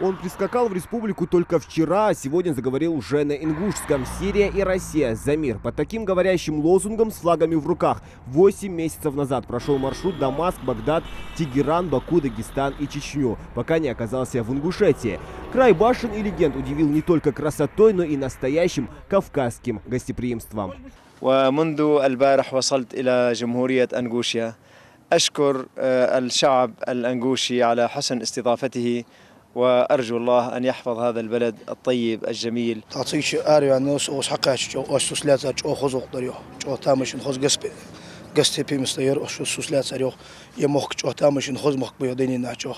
Он прискакал в республику только вчера, а сегодня заговорил уже на ингушском. Сирия и Россия за мир. Под таким говорящим лозунгом с флагами в руках 8 месяцев назад прошел маршрут Дамаск, Багдад, Тегеран, Баку, Дагестан и Чечню, пока не оказался в Ингушетии. Край башен и легенд удивил не только красотой, но и настоящим кавказским гостеприимством. ومنذ البارح وصلت إلى جمهورية أنغوشيا أشكر الشعب الأنغوشي على حسن استضافته وأرجو الله أن يحفظ هذا البلد الطيب الجميل. تعطيش أريا ناس أو حقاش أو سوسلات أو خزق دريو أو تامشين خز قسبي بمستير أو سوسلات أريو يمخ أو تامشين خز مخ بيديني ناچو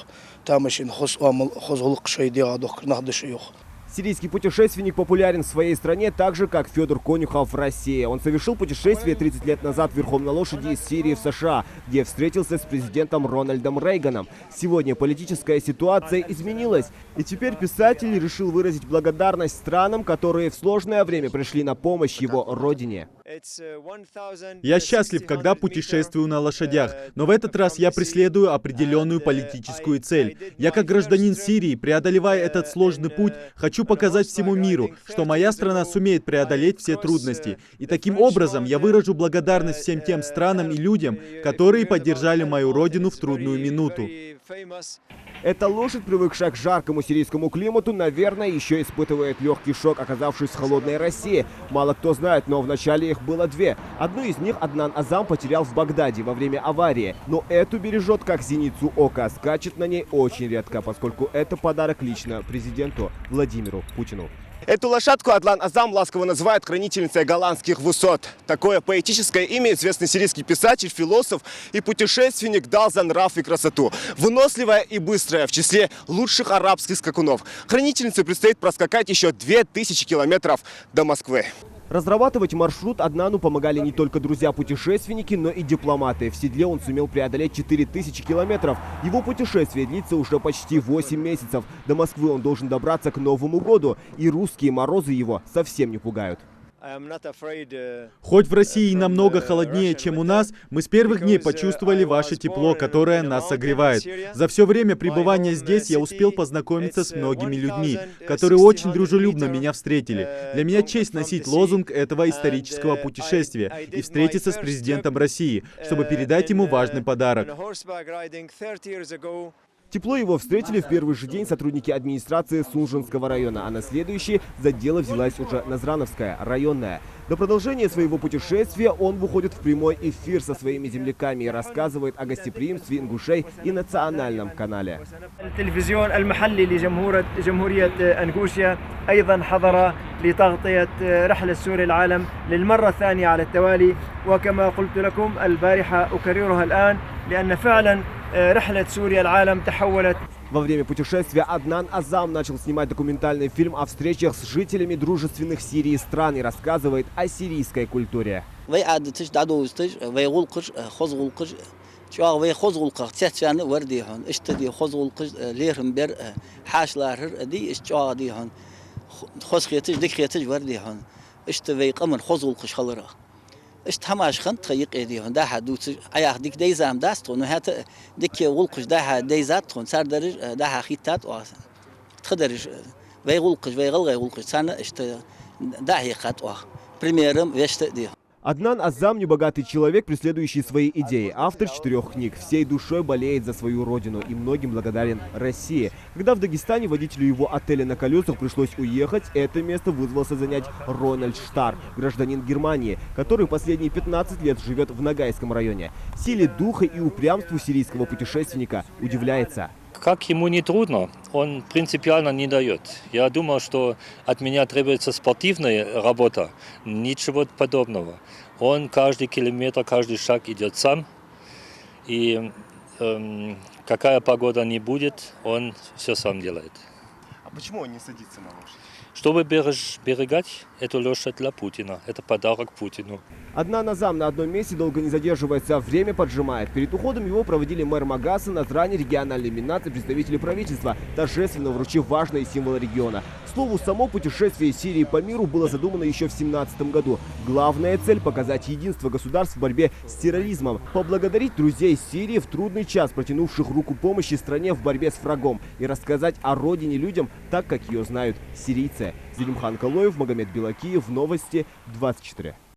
تامشين خز أمل خز هلق شيء ديا دك نهدش يوخ. Сирийский путешественник популярен в своей стране так же, как Федор Конюхов в России. Он совершил путешествие 30 лет назад верхом на лошади из Сирии в США, где встретился с президентом Рональдом Рейганом. Сегодня политическая ситуация изменилась, и теперь писатель решил выразить благодарность странам, которые в сложное время пришли на помощь его родине. Я счастлив, когда путешествую на лошадях, но в этот раз я преследую определенную политическую цель. Я, как гражданин Сирии, преодолевая этот сложный путь, хочу показать всему миру, что моя страна сумеет преодолеть все трудности. И таким образом я выражу благодарность всем тем странам и людям, которые поддержали мою родину в трудную минуту. Эта лошадь, привыкшая к жаркому сирийскому климату, наверное, еще испытывает легкий шок, оказавшись в холодной России. Мало кто знает, но вначале их было две. Одну из них Аднан Азам потерял в Багдаде во время аварии. Но эту бережет как зеницу ока. Скачет на ней очень редко, поскольку это подарок лично президенту Владимиру Путину. Эту лошадку Аднан Азам ласково называют хранительницей голландских высот. Такое поэтическое имя известный сирийский писатель, философ и путешественник дал за нрав и красоту. Выносливая и быстрая, в числе лучших арабских скакунов. Хранительнице предстоит проскакать еще 2000 километров до Москвы. Разрабатывать маршрут Аднану помогали не только друзья-путешественники, но и дипломаты. В седле он сумел преодолеть 4000 километров. Его путешествие длится уже почти 8 месяцев. До Москвы он должен добраться к Новому году. И русские морозы его совсем не пугают. Хоть в России намного холоднее, чем у нас, мы с первых дней почувствовали ваше тепло, которое нас согревает. За все время пребывания здесь я успел познакомиться с многими людьми, которые очень дружелюбно меня встретили. Для меня честь носить лозунг этого исторического путешествия и встретиться с президентом России, чтобы передать ему важный подарок. Тепло его встретили в первый же день сотрудники администрации Сунжинского района, а на следующий за дело взялась уже Назрановская районная. До продолжения своего путешествия он выходит в прямой эфир со своими земляками и рассказывает о гостеприимстве ингушей и национальном канале. التلفزيون المحلي لجمهورية أنغوشيا أيضا حضر لتغطية رحلة سوريا العالم للمرة الثانية على التوالي، وكما قلت لكم البارحة أكررها الآن لأن فعلا رحلة سوريا العالم تحولت. Во время путешествия Аднан Азам начал снимать документальный фильм о встречах с жителями дружественных Сирии стран и рассказывает о сирийской культуре. اشتهماش خن تخيق ايديهن ده حدوت ايا ديك ديزام داستون وهات ديك ولقش ده ديزاتون صار درج ده خيتات واس تخدرج ويغلقش ويغلغ يغلقش سنه اشت ده هيقات وا примером веште ди. Аднан Азам – небогатый человек, преследующий свои идеи. Автор 4 книг. Всей душой болеет за свою родину и многим благодарен России. Когда в Дагестане водителю его отеля на колесах пришлось уехать, это место вызвался занять Рональд Штар, гражданин Германии, который последние 15 лет живет в Ногайском районе. Силе духа и упрямству сирийского путешественника удивляется. Как ему не трудно, он принципиально не дает. Я думал, что от меня требуется спортивная работа, ничего подобного. Он каждый километр, каждый шаг идет сам. И какая погода не будет, он все сам делает. А почему он не садится на лошадь? Чтобы берегать эту лошадь для Путина. Это подарок Путину. Одна назам на одном месте долго не задерживается, время поджимает. Перед уходом его проводили мэр Магаса, Назрани, региональный Минац и представители правительства, торжественно вручив важные символы региона. К слову, само путешествие Сирии по миру было задумано еще в 2017 году. Главная цель – показать единство государств в борьбе с терроризмом, поблагодарить друзей Сирии в трудный час, протянувших руку помощи стране в борьбе с врагом, и рассказать о родине людям так, как ее знают сирийцы. Зелимхан Калоев, Магомед Белакиев, Новости 24.